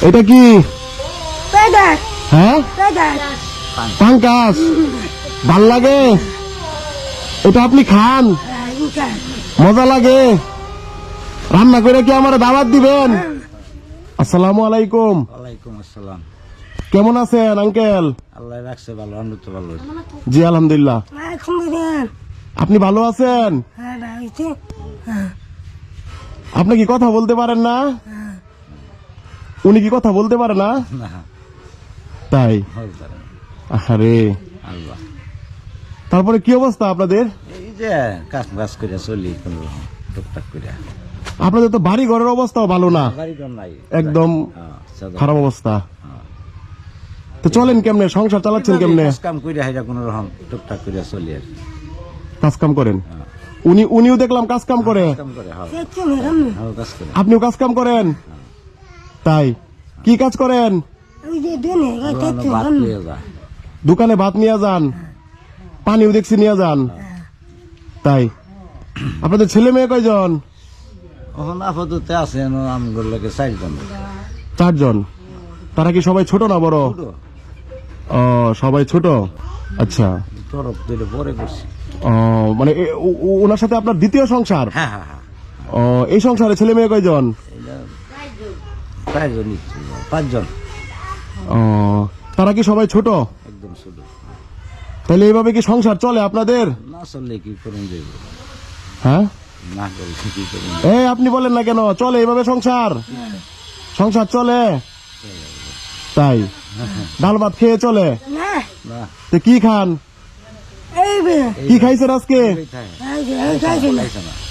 এটা কি? পেদার হ্যাঁ, পেদার পাঙ্কাস। ভাল লাগে? এটা আপনি খান? মজা লাগে? রান্না করে কি আমার দাওয়াত দিবেন? আসসালামু আলাইকুম। ওয়ালাইকুম আসসালাম। কেমন আছেন আঙ্কেল? আল্লাহ রাখছে ভালো, আমি তো ভালো আছি। জি আলহামদুলিল্লাহ। আপনি ভালো আছেন? আপনি কি কথা বলতে পারেন না? উনি কি কথা বলতে পারে না? না, তাই? হতে পারে না। আরে, আল্লাহ। তারপরে কি অবস্থা আপনাদের? এই যে কাজ বাজ করে চলি কোন রকম টুকটাক করে। আপনাদের তো বাড়ি ঘরের অবস্থাও ভালো না, বাড়ি ঘর নাই, একদম হ্যাঁ, সাদা। খারাপ অবস্থা। তো চলেন কেমনে, সংসার চালাচ্ছেন কেমনে? কাজ কাম করে হাইরা কোন রকম টুকটাক করে চলি আর কি। কাজ কাম করেন? উনিও দেখলাম কাজ কাম করে। কাজ কাম করে, হ্যাঁ, হ্যাঁ, কাজ করে। আপনিও কাজ কাম করেন? তাই? কি কাজ করেন? দোকানে ভাত পেয়ে যায়। দোকানে ভাত নিয়ে যান, পানিও দেখছি নিয়ে যান। তাই? আপনাদের ছেলে মেয়ে কয়জন? এখন আপাতত আছে আমগুলোকে লোকে 4 জন। 4 জন। তারা কি সবাই ছোট না বড়? ছোট, ও, সবাই ছোট। আচ্ছা। তরফ দিলে পরে করছি। ও, মানে ওনার সাথে আপনার দ্বিতীয় সংসার? হ্যাঁ হ্যাঁ হ্যাঁ, ও, এই সংসারে ছেলে মেয়ে কয়জন? এটা 4 জন, 5 জন, ও, তারা কি সবাই ছোট? একদম ছোট। তাহলে এইভাবে কি সংসার চলে আপনাদের? না চললে কি করুন যাইব, হ্যাঁ, না করলে কি করুন। এই আপনি বলেন না কেন, চলে এইভাবে সংসার? সংসার চলে? তাই? ডাল ভাত খেয়ে চলে? না না, তো কি খান? কি খাইছেন আজকে? এই খায়, খাইছে না।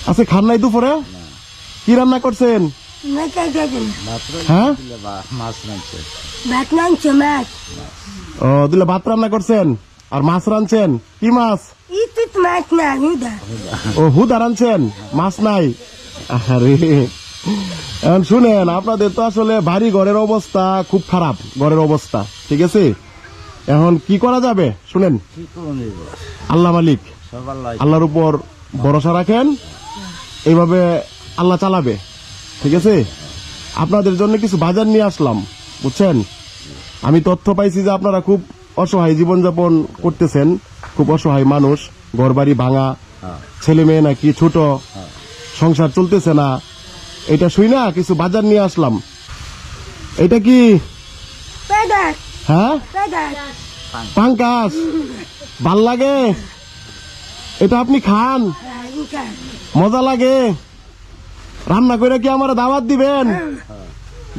আজকে খান নাই দুপুরে? কি রান্না করছেন? মাত্র হ্যাঁ? দিলে মাছ রাঁধছে। ও, দিলে ভাত রান্না করছেন আর মাছ রাঁধছেন? কি মাছ? ও, হুদা রাঁধছেন, মাছ নাই। আরে, এখন শুনেন, আপনাদের তো আসলে বাড়ি ঘরের অবস্থা খুব খারাপ, ঘরের অবস্থা, ঠিক আছে? এখন কি করা যাবে শুনেন, কি করুন যাইব, আল্লাহ মালিক, সব আল্লাহ। আল্লাহর উপর ভরসা রাখেন, এইভাবে আল্লাহ চালাবে, ঠিক আছে? আপনাদের জন্য কিছু বাজার নিয়ে আসলাম, বুঝছেন? আমি তথ্য পাইছি যে আপনারা খুব অসহায় জীবনযাপন করতেছেন, খুব অসহায় মানুষ, ঘরবাড়ি ভাঙা, হ্যাঁ, ছেলে মেয়ে নাকি ছোট, সংসার চলতেছে না, এটা শুই না কিছু বাজার নিয়ে আসলাম। এটা কি? হ্যাঁ, পাঙ্কাস। ভাল লাগে? এটা আপনি খান? মজা লাগে? রান্না করে কি আমার দাওয়াত দিবেন?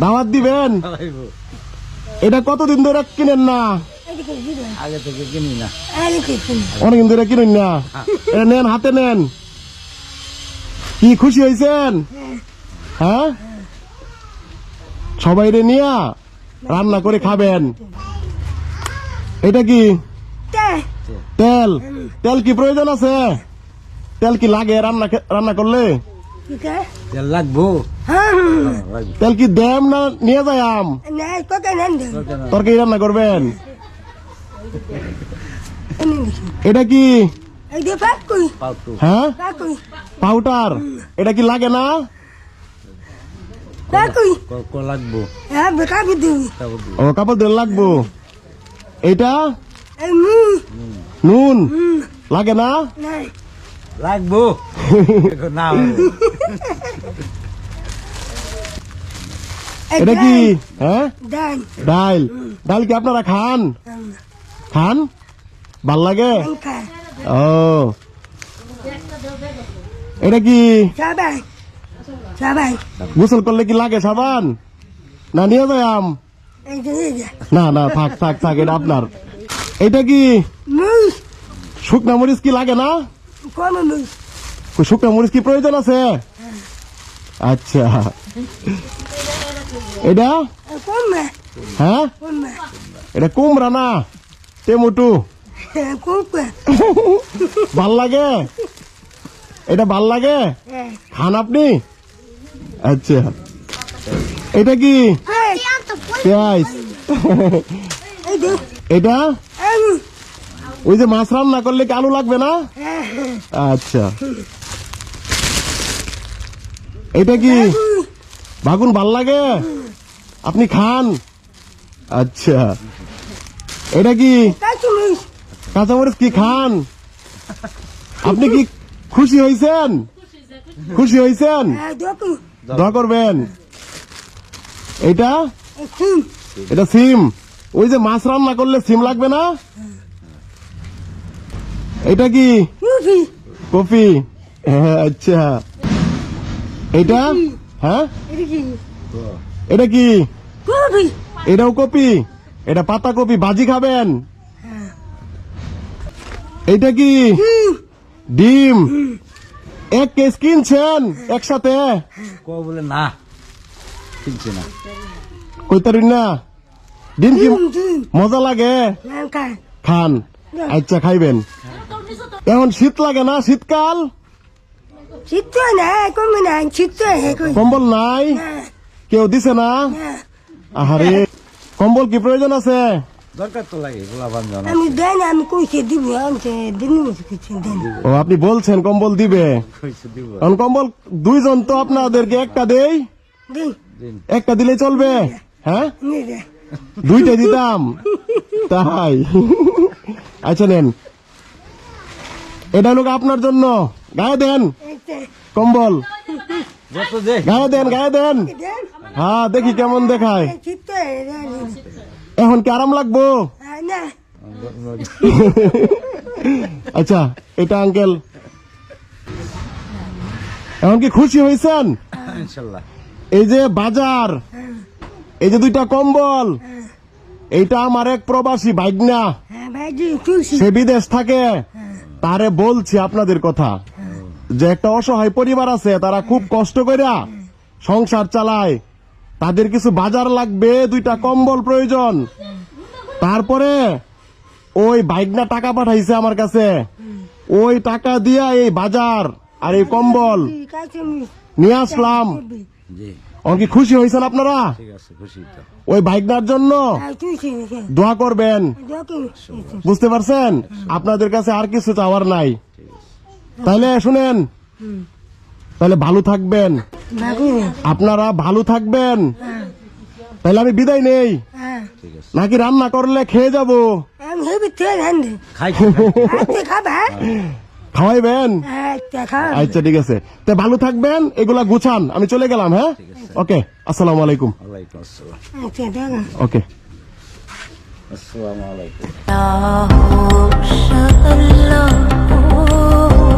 দাওয়াত দিবেন? খাইব। এটা কতদিন ধরে কিনেন না? আগে থেকে কিনি না। অনেকদিন ধরে কিনেন না? এটা নেন, হাতে নেন। কি খুশি হয়েছেন? হ্যাঁ, সবাই রে নিয়া রান্না করে খাবেন। এটা কি? তেল। তেল কি প্রয়োজন আছে? তেল কি লাগে রান্না করলে? তেল লাগবো, লাগবো। তেল কি দেম না নিয়ে যায় আম? তরকারি রান্না করবেন? এটা কি? পাল্টু হ্যাঁ, পাউডার। এটা কি লাগে না? লাগবো, ও, কাপড় দিলে লাগবো। এটা নুন লাগে না? লাগবো। না, এটা কি? হ্যাঁ, ডাল। ডাল কি আপনারা খান? খান? ভাল লাগে? ও, এটা কি? গোসল করলে কি লাগে সাবান? না নিয়ে যায় আম? না না, থাক থাক থাক, এটা আপনার। এটা কি? শুকনা মরিচ কি লাগে না? শুকনা মরিচ কি প্রয়োজন আছে? আচ্ছা। এটা? হ্যাঁ, এটা কুমড়া না টমেটো? ভাল লাগে? এটা ভাল লাগে? খান আপনি? আচ্ছা। এটা কি? পেঁয়াজ। এটা ওই যে মাছ রান্না করলে কি আলু লাগবে না? আচ্ছা। এটা কি? বাগুন ভাল লাগে? আপনি খান? আচ্ছা, এটা কি কাঁচামরিচ কাঁচামরিচ কি খান? আপনি কি খুশি হয়েছেন? খুশি হয়েছেন? দেখো দোয়া করবেন। এটা সিম এটা সিম। ওই যে মাছ রান্না করলে সিম লাগবে না? এটা কি কফি কফি? হ্যাঁ, আচ্ছা। এটা হ্যাঁ, এটা কি এটা কি? কফি এটাও কপি? এটা পাতা কপি, ভাজি খাবেন? এটা কি ডিম? এক কেস কিনছেন একসাথে? কো বলে না কিনছি না। কইতারিন না? ডিম কি ডিম মজা লাগে? লঙ্কা খান। আচ্ছা, খাইবেন। এখন শীত লাগে না? শীতকাল, চিত্ত না কমে না চিত্ত কম্বল নাই? কেউ দিছে না? আহারে, কম্বল কি প্রয়োজন আছে? দরকার তো লাগে গোলা বান্ধব আমি দেন আমি কইছে দিব আমি দিন কিছু দেন ও, আপনি বলছেন কম্বল দিবে। কইছে দিব এখন কম্বল দুইজন তো আপনাদেরকে একটা দেই, দিন দিন। একটা দিলে চলবে? হ্যাঁ, নিয়ে দুইটা দিতাম তাই। আচ্ছা, নেন, এটা লোক আপনার জন্য। গায়ে দেন কম্বল, যত দে গায়ে দেন, গায়ে দেন। দেন হ্যাঁ, দেখি কেমন দেখায়। চিত্ত এখন কি আরাম লাগবো? না আচ্ছা, এটা আঙ্কেল। এখন কি খুশি হয়েছেন? ইনশাল্লাহ। এই যে বাজার, এই যে দুইটা কম্বল, এইটা আমার এক প্রবাসী ভাইগনা, হ্যাঁ ভাইজি তুলসী সে বিদেশ থাকে। তারে বলছি আপনাদের কথা, যে একটা অসহায় পরিবার আছে, তারা খুব কষ্ট কইরা সংসার চালায়, তাদের কিছু বাজার লাগবে, দুইটা কম্বল প্রয়োজন। তারপরে ওই ভাইগনা টাকা পাঠাইছে আমার কাছে, ওই টাকা দিয়া এই বাজার আর এই কম্বল কাঁচামরিচ নিয়ে আসলাম। জি এখন কি খুশি হয়েছেন আপনারা? ঠিক আছে, খুশি তো। ওই ভাইগনার জন্য তুলসী দোয়া করবেন। দেখো বুঝতে পারছেন? আপনাদের কাছে আর কিছু চাওয়ার নাই। তাইলে শুনেন, তাহলে ভালো থাকবেন, বাবু আপনারা ভালো থাকবেন। তাহলে আমি বিদায় নেই, হ্যাঁ ঠিক আছে, নাকি রান্না করলে খেয়ে যাব? আমি হেবি তেল হান্ডে খাই আচ্ছা খাবা খাওয়াইবেন? আচ্ছা খাবা আচ্ছা, ঠিক আছে। তো ভালো থাকবেন, এগুলা গুছান, আমি চলে গেলাম। হ্যাঁ, ওকে, আসসালামু আলাইকুম। ওয়ালাইকুম আসসালাম। আচ্ছা দেখো ওকে। আসসালামু আলাইকুম। Allah, Allah, oh.